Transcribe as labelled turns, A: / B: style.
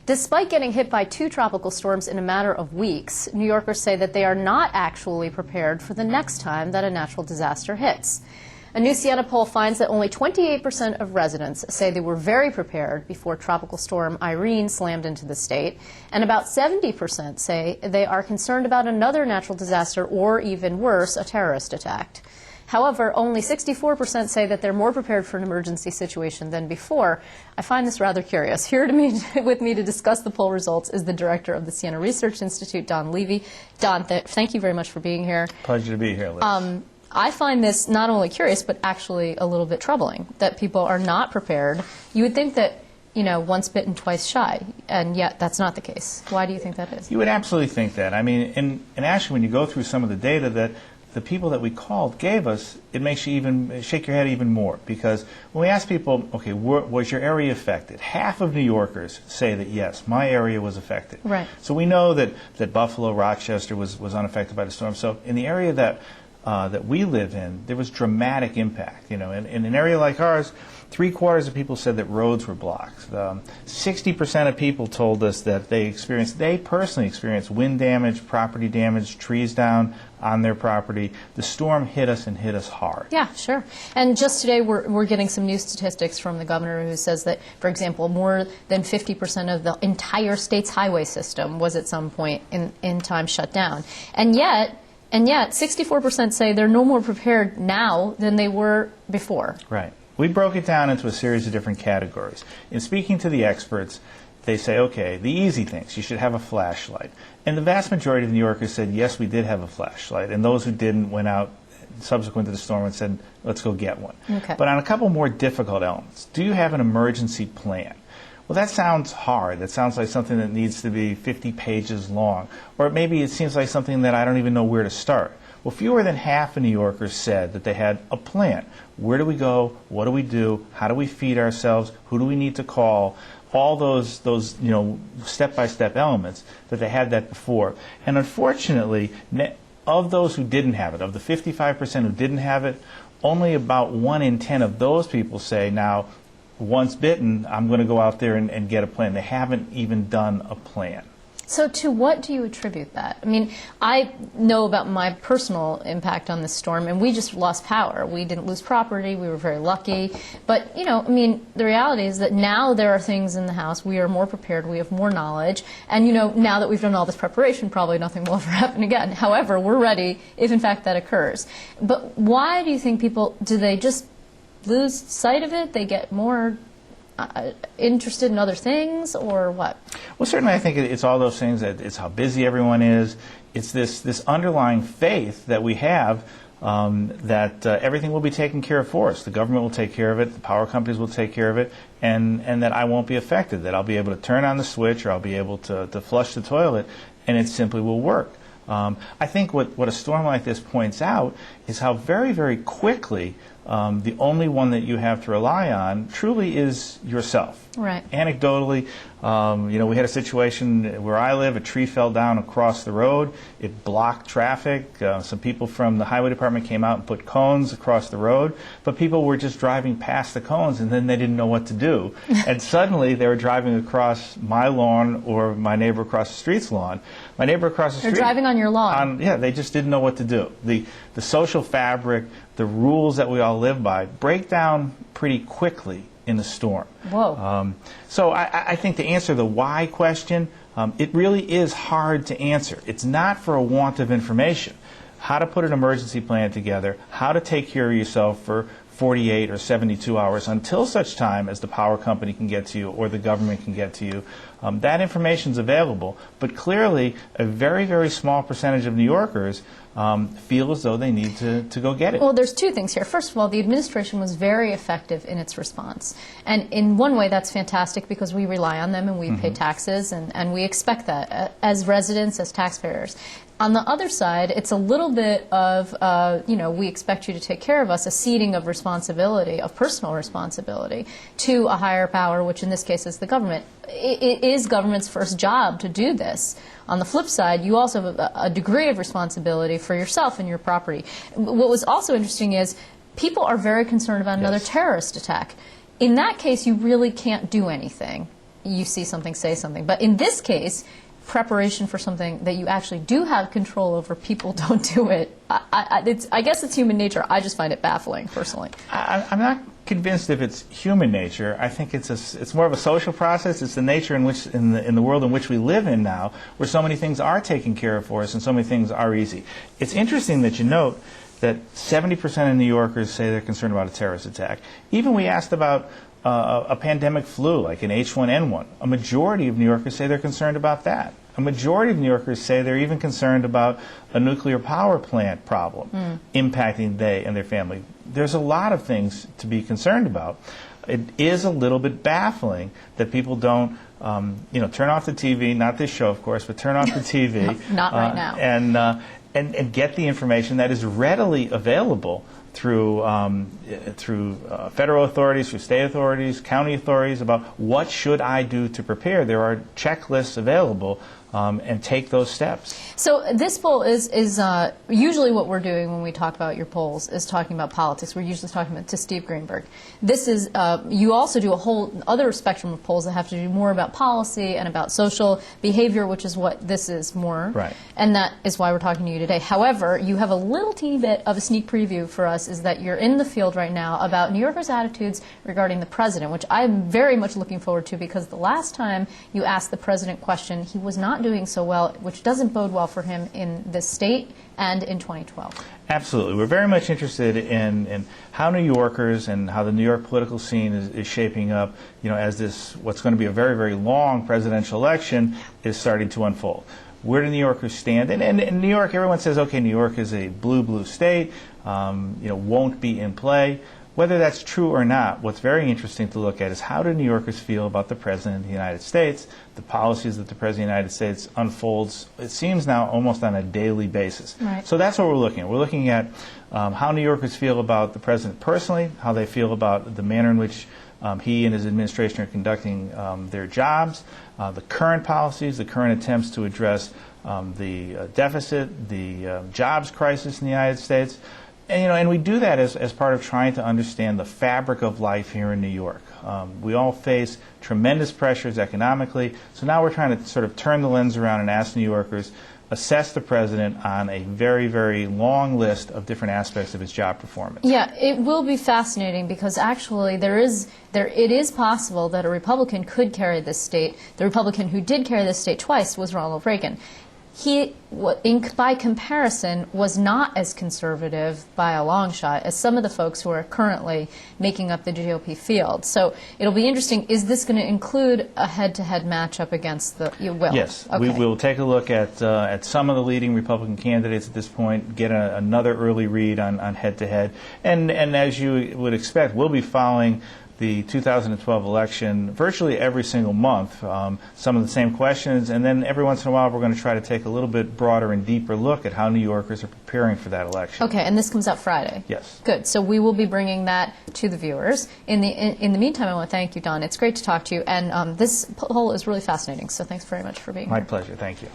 A: Despite getting hit by 2 tropical storms in a matter of weeks, New Yorkers say that they are not actually prepared for the next time that a natural disaster hits. A new Siena poll finds that only 28% of residents say they were very prepared before Tropical Storm Irene slammed into the state, and about 70% say they are concerned about another natural disaster or, even worse, a terrorist attack. However, only 64% say that they're more prepared for an emergency situation than before. I find this rather curious. Here with me to discuss the poll results is the director of the Siena Research Institute, Don Levy. Don, thank you very much for being here.
B: Pleasure to be here, Liz.
A: I find this not only curious, but actually a little bit troubling, that people are not prepared. You would think that, you know, once bitten, twice shy, and yet that's not the case. Why do you think that is?
B: You would absolutely think that. I mean, and actually when you go through some of the data that the people that we called gave us, it makes you even shake your head even more. Because when we ask people, okay, was your area affected? Half of New Yorkers say that yes, my area was affected.
A: Right.
B: So we know that Buffalo, Rochester was unaffected by the storm. So in the area that we live in, there was dramatic impact. You know, in an area like ours, 3/4 of people said that roads were blocked. 60% of people told us that they personally experienced wind damage, property damage, trees down on their property. The storm hit us and hit us hard.
A: Yeah, sure. And just today we're getting some new statistics from the governor who says that, for example, more than 50% of the entire state's highway system was at some point in time shut down. And yet 64% say they're no more prepared now than they were before.
B: Right. We broke it down into a series of different categories. In speaking to the experts, they say, okay, the easy things, you should have a flashlight. And the vast majority of New Yorkers said, yes, we did have a flashlight. And those who didn't went out subsequent to the storm and said, let's go get one.
A: Okay.
B: But on a couple more difficult elements, do you have an emergency plan? Well, that sounds hard. That sounds like something that needs to be 50 pages long. Or maybe it seems like something that I don't even know where to start. Well, fewer than half of New Yorkers said that they had a plan. Where do we go? What do we do? How do we feed ourselves? Who do we need to call? All those you know, step-by-step elements, that they had that before. And unfortunately, of those who didn't have it, of the 55% who didn't have it, only about 1 in 10 of those people say, now, once bitten, I'm going to go out there and get a plan. They haven't even done a plan.
A: So to what do you attribute that? I mean, I know about my personal impact on this storm, and we just lost power. We didn't lose property. We were very lucky. But, you know, I mean, the reality is that now there are things in the house. We are more prepared. We have more knowledge. And, you know, now that we've done all this preparation, probably nothing will ever happen again. However, we're ready if, in fact, that occurs. But why do you think people, do they just lose sight of it? They get more interested in other things, or what? Well,
B: certainly I think it's all those things. That it's how busy everyone is. It's this underlying faith that we have that everything will be taken care of for us. The government will take care of it. The power companies will take care of it, and that I won't be affected. That I'll be able to turn on the switch, or I'll be able to flush the toilet, and it simply will work. I think what a storm like this points out is how very, very quickly the only one that you have to rely on truly is yourself.
A: Right.
B: Anecdotally, you know, we had a situation where I live. A tree fell down across the road. It blocked traffic. Some people from the highway department came out and put cones across the road, but people were just driving past the cones, and then they didn't know what to do. And suddenly they were driving across my lawn or my neighbor across the street's lawn. My neighbor across the street...
A: They're driving on your lawn.
B: Yeah, they just didn't know what to do. The social fabric, the rules that we all live by, break down pretty quickly in the storm.
A: Whoa.
B: So I think to answer the why question, it really is hard to answer. It's not for a want of information. How to put an emergency plan together, how to take care of yourself for 48 or 72 hours until such time as the power company can get to you or the government can get to you. That information is available, but clearly a very, very small percentage of New Yorkers feel as though they need to go get it.
A: Well, there's two things here. First of all, the administration was very effective in its response. And in one way, that's fantastic because we rely on them and we pay taxes, and we expect that as residents, as taxpayers. On the other side, it's a little bit of, you know, we expect you to take care of us, a ceding of responsibility, of personal responsibility, to a higher power, which in this case is the government. It is government's first job to do this. On the flip side, you also have a degree of responsibility for yourself and your property. What was also interesting is people are very concerned about another terrorist attack. In that case, you really can't do anything. you see something, say something. But in this case, preparation for something that you actually do have control over, people don't do it. I guess it's human nature. I just find it baffling, personally.
B: I'm not convinced if it's human nature. I think it's more of a social process. It's the nature in which in the world in which we live in now, where so many things are taken care of for us and so many things are easy. It's interesting that you note that 70% of New Yorkers say they're concerned about a terrorist attack. Even we asked about a pandemic flu, like an H1N1. A majority of New Yorkers say they're concerned about that. A majority of New Yorkers say they're even concerned about a nuclear power plant problem impacting they and their family. There's a lot of things to be concerned about. It is a little bit baffling that people don't, turn off the TV, not this show, of course, but turn off the TV.
A: Not right now.
B: And get the information that is readily available through federal authorities, through state authorities, county authorities about what should I do to prepare. There are checklists available, and take those steps.
A: So this poll is usually what we're doing when we talk about your polls is talking about politics. We're usually talking about to Steve Greenberg. This is you also do a whole other spectrum of polls that have to do more about policy and about social behavior, which is what this is more.
B: Right.
A: And that is why we're talking to you today. However, you have a little teeny bit of a sneak preview for us, is that you're in the field right now about New Yorkers' attitudes regarding the president, which I'm very much looking forward to, because the last time you asked the president question, he was not doing so well, which doesn't bode well for him in this state and in 2012.
B: Absolutely. We're very much interested in how New Yorkers and how the New York political scene is shaping up, as this, what's going to be a very, very long presidential election is starting to unfold. Where do New Yorkers stand? And in New York, everyone says, okay, New York is a blue state, won't be in play. Whether that's true or not, what's very interesting to look at is how do New Yorkers feel about the President of the United States, the policies that the President of the United States unfolds, it seems now, almost on a daily basis.
A: Right.
B: So that's what we're looking at. We're looking at how New Yorkers feel about the President personally, how they feel about the manner in which he and his administration are conducting their jobs, the current policies, the current attempts to address the deficit, the jobs crisis in the United States. And we do that as part of trying to understand the fabric of life here in New York. We all face tremendous pressures economically, so now we're trying to sort of turn the lens around and ask New Yorkers, assess the president on a very, very long list of different aspects of his job performance.
A: Yeah, it will be fascinating, because actually it is possible that a Republican could carry this state. The Republican who did carry this state twice was Ronald Reagan. He, by comparison, was not as conservative by a long shot as some of the folks who are currently making up the GOP field. So it'll be interesting. Is this going to include a head-to-head matchup against the? You will.
B: Yes,
A: okay.
B: We will take a look at some of the leading Republican candidates at this point, get another early read on head-to-head, and as you would expect, we'll be following the 2012 election virtually every single month, some of the same questions, and then every once in a while we're going to try to take a little bit broader and deeper look at how New Yorkers are preparing for that election.
A: Okay, and this comes out Friday?
B: Yes.
A: Good. So we will be bringing that to the viewers. In the meantime, I want to thank you, Don. It's great to talk to you, and this poll is really fascinating, so thanks very much for being here.
B: My pleasure. Thank you.